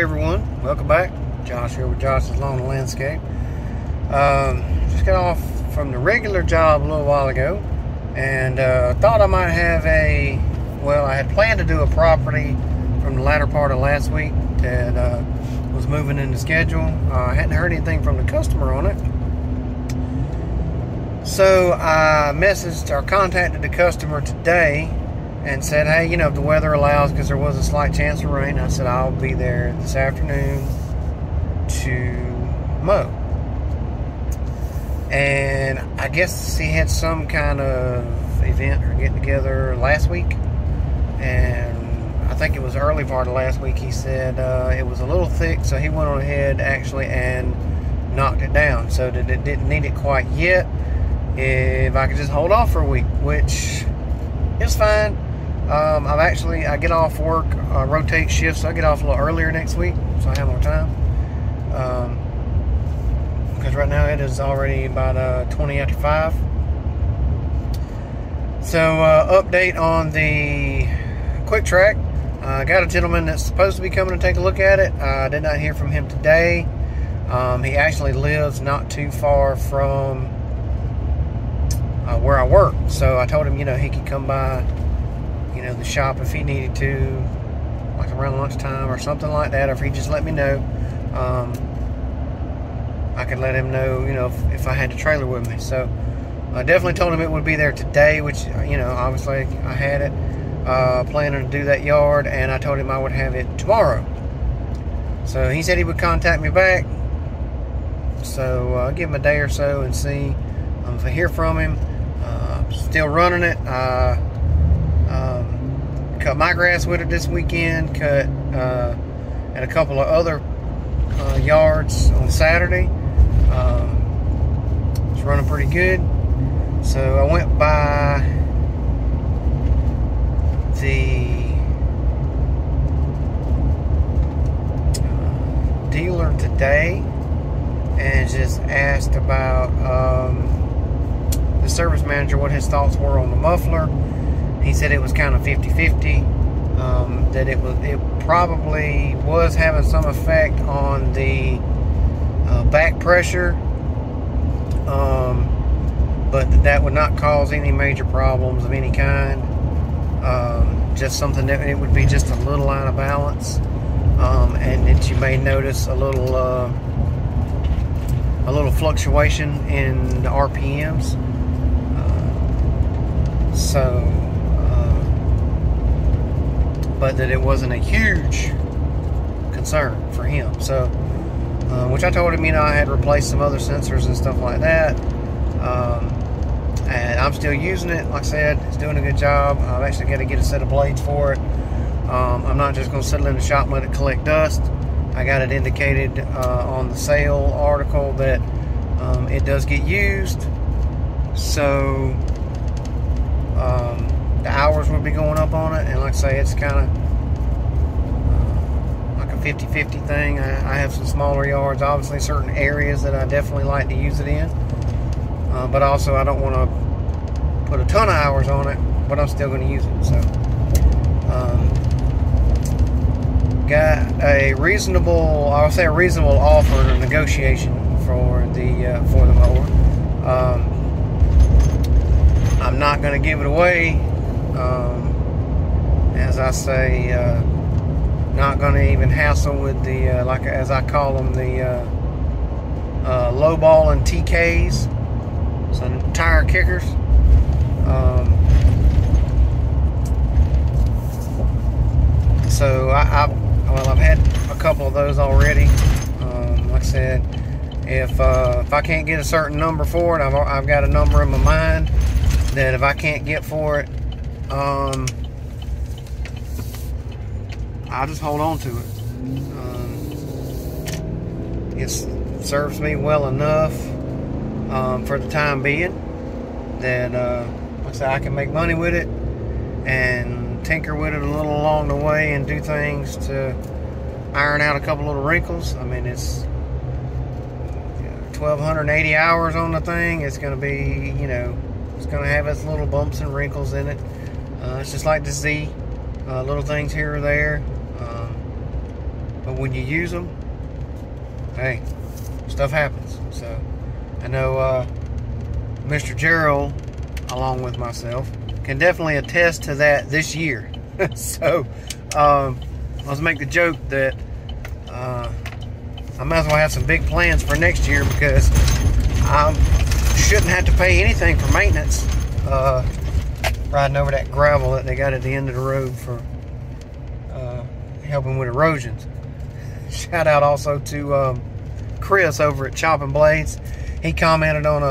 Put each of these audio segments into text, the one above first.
everyone, welcome back. Josh here with Josh's Lawn and Landscape. Just got off from the regular job a little while ago, and thought I might have I had planned to do a property from the latter part of last week that was moving in the schedule. I hadn't heard anything from the customer on it, so I messaged or contacted the customer today and said, hey, if the weather allows, because there was a slight chance of rain, I said I'll be there this afternoon to mow. And I guess he had some kind of event or get together last week, and I think it was early part of last week. He said it was a little thick, so he went on ahead actually and knocked it down so that it didn't need it quite yet. If I could just hold off for a week, which is fine. I get off work, rotate shifts, so I get off a little earlier next week, so I have more time. Because right now it is already about 20 after 5. So, update on the quick track. I got a gentleman that's supposed to be coming to take a look at it. I did not hear from him today. He actually lives not too far from where I work, so I told him, he could come by the shop if he needed to, like around lunchtime or something like that, or if he just let me know, I could let him know, if I had the trailer with me. So I definitely told him it would be there today, which, obviously I had it, planning to do that yard, and I told him I would have it tomorrow. So he said he would contact me back, so I'll give him a day or so and see if I hear from him. Still running it. Cut my grass with it this weekend, cut at a couple of other yards on Saturday. It's running pretty good. So I went by the dealer today and just asked about the service manager what his thoughts were on the muffler. He said it was kind of 50-50, that it probably was having some effect on the back pressure, but that would not cause any major problems of any kind. Just something that it would be just a little out of balance, and that you may notice a little fluctuation in the RPMs. But that it wasn't a huge concern for him. So, which I told him, I had replaced some other sensors and stuff like that. And I'm still using it. Like I said, it's doing a good job. I've actually got to get a set of blades for it. I'm not just going to settle in the shop and let it collect dust. I got it indicated on the sale article that it does get used. So, the hours will be going up on it, and like I say, it's kind of like a 50-50 thing. I have some smaller yards, obviously certain areas that I definitely like to use it in, but also I don't want to put a ton of hours on it, but I'm still going to use it. So got a reasonable, I'll say a reasonable offer or negotiation for the mower. I'm not going to give it away. As I say, not going to even hassle with the, as I call them, the lowball and TKs, so tire kickers. So I've had a couple of those already. Like I said, if I can't get a certain number for it, I've got a number in my mind that if I can't get for it, I'll just hold on to it. It serves me well enough for the time being that like I said, I can make money with it and tinker with it a little along the way and do things to iron out a couple little wrinkles. I mean, it's 1,280 hours on the thing. It's going to be, it's going to have its little bumps and wrinkles in it. It's just like the Z, little things here or there. but when you use them, hey, stuff happens. So I know Mr. Gerald, along with myself, can definitely attest to that this year. So I was making the joke that I might as well have some big plans for next year, because I shouldn't have to pay anything for maintenance riding over that gravel that they got at the end of the road for helping with erosions. Shout out also to Chris over at Chopping Blades. He commented on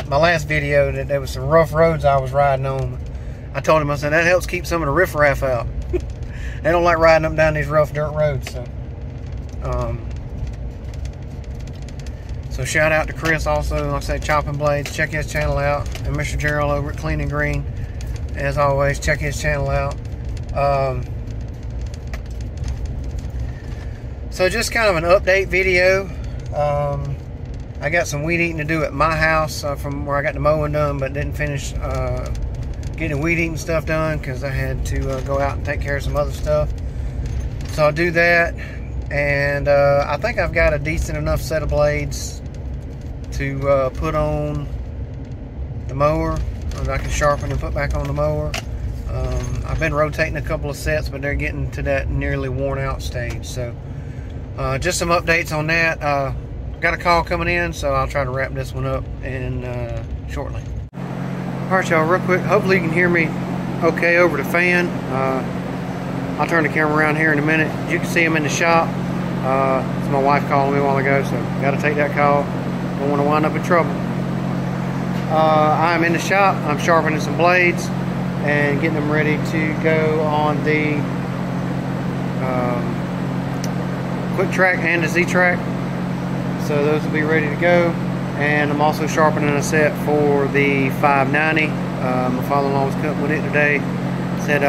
my last video that there was some rough roads I was riding on. I told him, I said, that helps keep some of the riffraff out. They don't like riding up and down these rough dirt roads. So shout out to Chris also, like I say, Chopping Blades. Check his channel out. And Mr. Gerald over at Clean and Green, as always, check his channel out. So just kind of an update video. I got some weed eating to do at my house from where I got the mowing done, but didn't finish getting the weed eating stuff done because I had to go out and take care of some other stuff. So I'll do that, and I think I've got a decent enough set of blades to put on the mower that I can sharpen and put back on the mower. I've been rotating a couple of sets, but they're getting to that nearly worn out stage. So just some updates on that. Got a call coming in, so I'll try to wrap this one up shortly. Alright y'all, real quick, hopefully you can hear me okay over the fan. I'll turn the camera around here in a minute. You can see him in the shop. It's my wife calling me a while ago, so got to take that call. Don't want to wind up in trouble. I'm in the shop. I'm sharpening some blades and getting them ready to go on the quick track and the Z track. So those will be ready to go. And I'm also sharpening a set for the 590. My father-in-law was cutting with it today. Said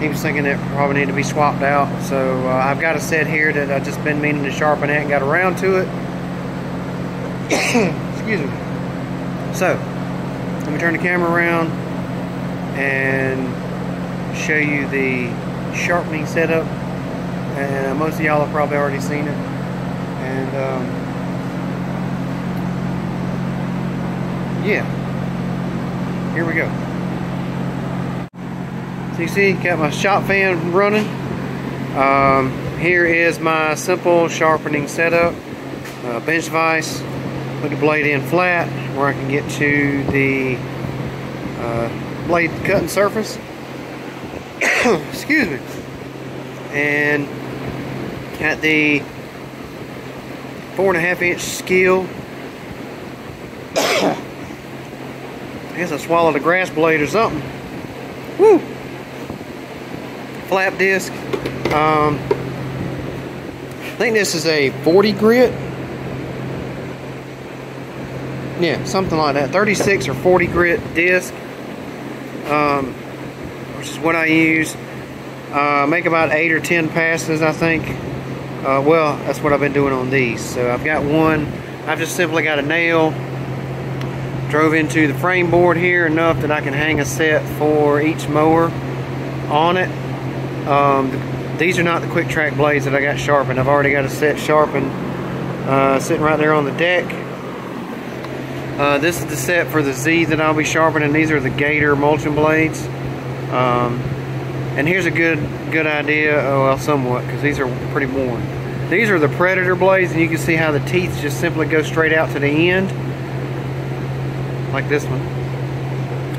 he was thinking it probably needed to be swapped out. So I've got a set here that I've just been meaning to sharpen it and got around to it. Excuse me. So let me turn the camera around and show you the sharpening setup. And most of y'all have probably already seen it. And yeah, here we go. So you see, got my shop fan running. Here is my simple sharpening setup. Bench vise, put the blade in flat where I can get to the blade cutting surface. Excuse me. And at the 4.5 inch skeel. I guess I swallowed a grass blade or something. Woo! Flap disc. I think this is a 40 grit. Yeah, something like that. 36 or 40 grit disc. Which is what I use. Make about 8 or 10 passes, I think. Well, that's what I've been doing on these. So I've got one. I've just simply got a nail. Drove into the frame board here enough that I can hang a set for each mower on it. These are not the quick track blades that I got sharpened. I've already got a set sharpened sitting right there on the deck. This is the set for the Z that I'll be sharpening. These are the Gator mulching blades. And here's a good idea, oh well, somewhat, because these are pretty worn. These are the Predator blades, and you can see how the teeth just simply go straight out to the end, like this one,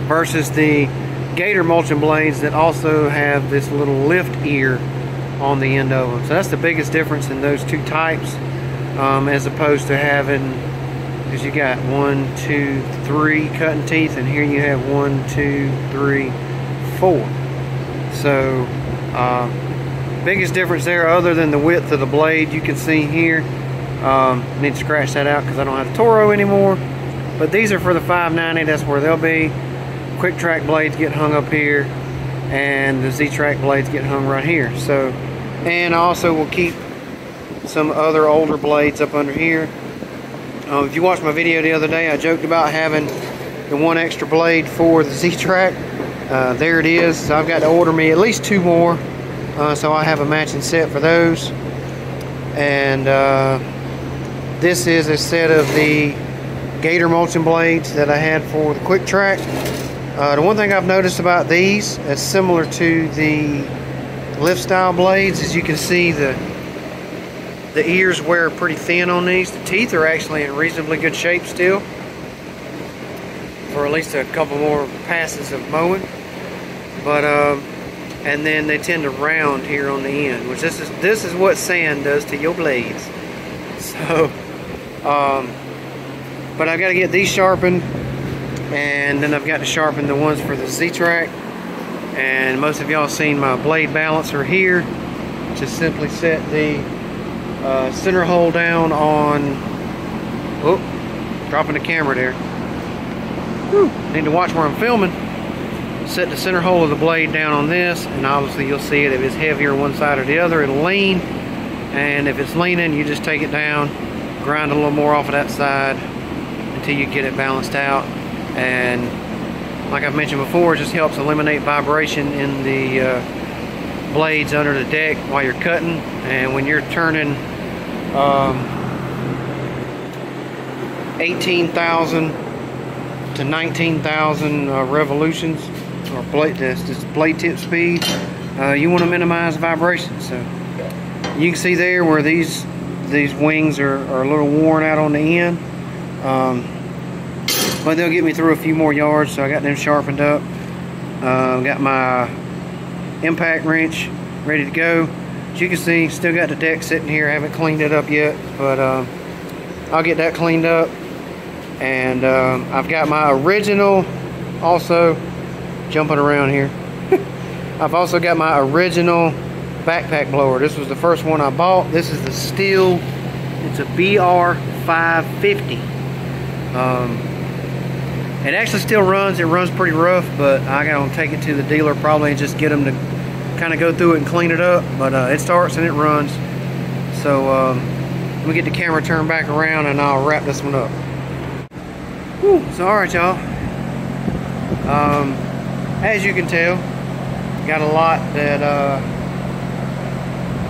versus the Gator mulching blades that also have this little lift ear on the end of them. So that's the biggest difference in those two types, as opposed to having, because you got 1, 2, 3 cutting teeth, and here you have 1, 2, 3, 4. So biggest difference there, other than the width of the blade, you can see here. Need to scratch that out because I don't have the Toro anymore. But these are for the 590. That's where they'll be. Quick track blades get hung up here, and the Z track blades get hung right here. So, and I also will keep some other older blades up under here. If you watched my video the other day, I joked about having the one extra blade for the Z track. There it is. So I've got to order me at least 2 more, so I have a matching set for those. And this is a set of the Gator mulching blades that I had for the quick track. The one thing I've noticed about these, that's similar to the lift style blades, is you can see the ears wear pretty thin on these. The teeth are actually in reasonably good shape still, for at least a couple more passes of mowing. But and then they tend to round here on the end, which this is what sand does to your blades. So but I've got to get these sharpened, and then I've got to sharpen the ones for the Z-Track. And most of y'all seen my blade balancer here. Just simply set the center hole down on, oh, dropping the camera there. Whew, need to watch where I'm filming. Set the center hole of the blade down on this, and obviously you'll see it. If it's heavier one side or the other, it'll lean. And if it's leaning, you just take it down, grind a little more off of that side until you get it balanced out. And like I've mentioned before, it just helps eliminate vibration in the blades under the deck while you're cutting. And when you're turning 18,000 to 19,000 revolutions, or blade tip speed, you want to minimize vibration. So you can see there where these wings are a little worn out on the end, but they'll get me through a few more yards. So I got them sharpened up. Got my impact wrench ready to go. As you can see, still got the deck sitting here. I haven't cleaned it up yet, but I'll get that cleaned up. And I've got my original, also jumping around here. I've also got my original backpack blower. This was the first one I bought. This is the Stihl. It's a BR550. It actually still runs. It runs pretty rough, but I gotta take it to the dealer probably and just get them to kind of go through it and clean it up. But it starts and it runs. So let me get the camera turned back around and I'll wrap this one up. Whew, so alright y'all, as you can tell, got a lot that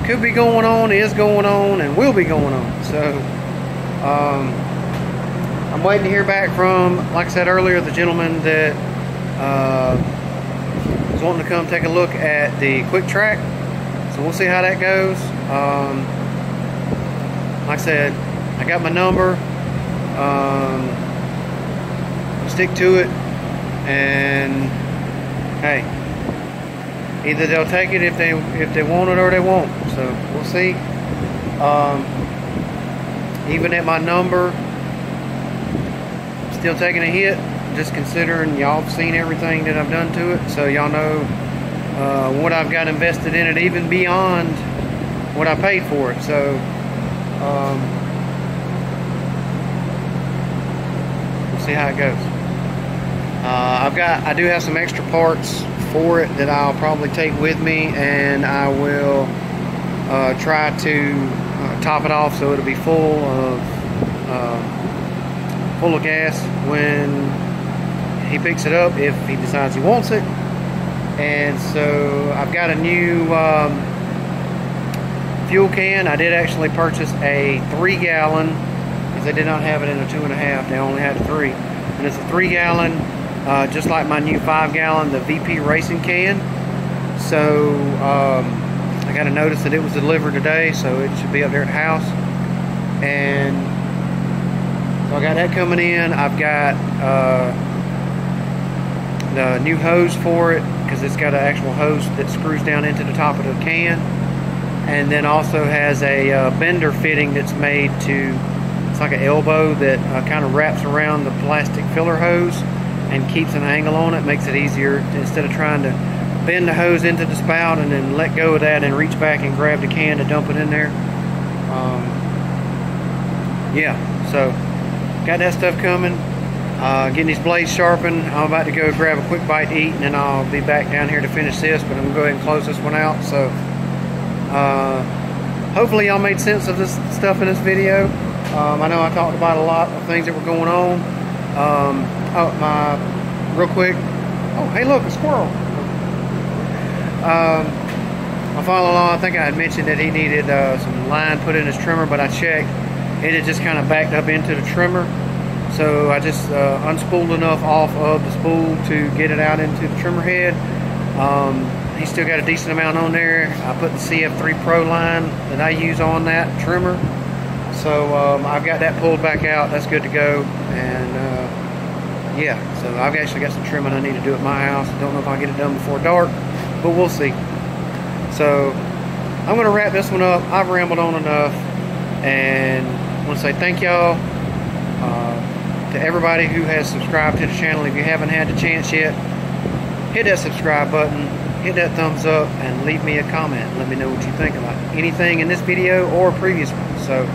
could be going on, is going on, and will be going on. So I'm waiting to hear back from, like I said earlier, the gentleman that was wanting to come take a look at the quick track. So we'll see how that goes. Like I said, I got my number. Stick to it, and hey, either they'll take it if they want it, or they won't. So we'll see. Even at my number, still taking a hit, just considering y'all have seen everything that I've done to it, so y'all know what I've got invested in it, even beyond what I paid for it. So we'll see how it goes. I do have some extra parts for it that I'll probably take with me, and I will try to top it off so it'll be full of gas when he picks it up, if he decides he wants it. And so I've got a new fuel can. I did actually purchase a 3-gallon, because they did not have it in a 2.5. They only had a 3, and it's a 3-gallon. Just like my new 5-gallon, the VP Racing can. So I got a notice that it was delivered today, so it should be up there at the house. And so I got that coming in. I've got the new hose for it, because it's got an actual hose that screws down into the top of the can, and then also has a bender fitting that's made to, it's like an elbow that kind of wraps around the plastic filler hose and keeps an angle on it. Makes it easier to, instead of trying to bend the hose into the spout and then let go of that and reach back and grab the can to dump it in there. Yeah, so got that stuff coming. Getting these blades sharpened. I'm about to go grab a quick bite to eat, and then I'll be back down here to finish this, but I'm gonna go ahead and close this one out. So hopefully y'all made sense of this stuff in this video. I know I talked about a lot of things that were going on. Real quick. Oh, hey look, a squirrel. My father-in-law, I think I had mentioned that he needed some line put in his trimmer, but I checked. It had just kind of backed up into the trimmer. So I just unspooled enough off of the spool to get it out into the trimmer head. He's still got a decent amount on there. I put the CF3 Pro line that I use on that trimmer. So I've got that pulled back out. That's good to go. And yeah, so I've actually got some trimming I need to do at my house. Don't know if I'll get it done before dark, but we'll see. So I'm going to wrap this one up. I've rambled on enough, and I want to say thank y'all to everybody who has subscribed to the channel. If you haven't had the chance yet, hit that subscribe button, hit that thumbs up, and leave me a comment. Let me know what you think about anything in this video or previous ones. So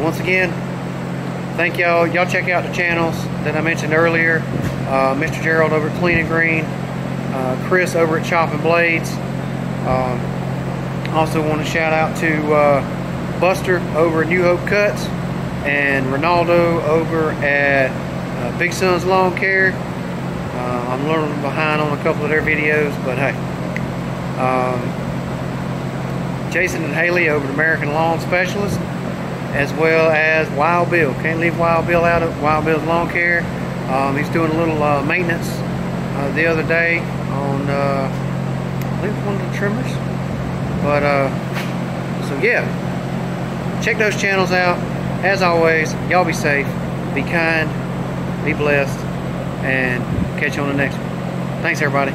once again, thank y'all. Y'all check out the channels that I mentioned earlier. Mr. Gerald over at Clean and Green, Chris over at Chopping Blades. Also want to shout out to Buster over at New Hope Cuts, and Ronaldo over at Big Son's Lawn Care. I'm a little behind on a couple of their videos, but hey. Jason and Haley over at American Lawn Specialist, as well as Wild Bill. Can't leave Wild Bill out of Wild Bill's Lawn Care. He's doing a little maintenance the other day on I believe one of the trimmers. But so yeah, check those channels out. As always, y'all be safe, be kind, be blessed, and catch you on the next one. Thanks everybody.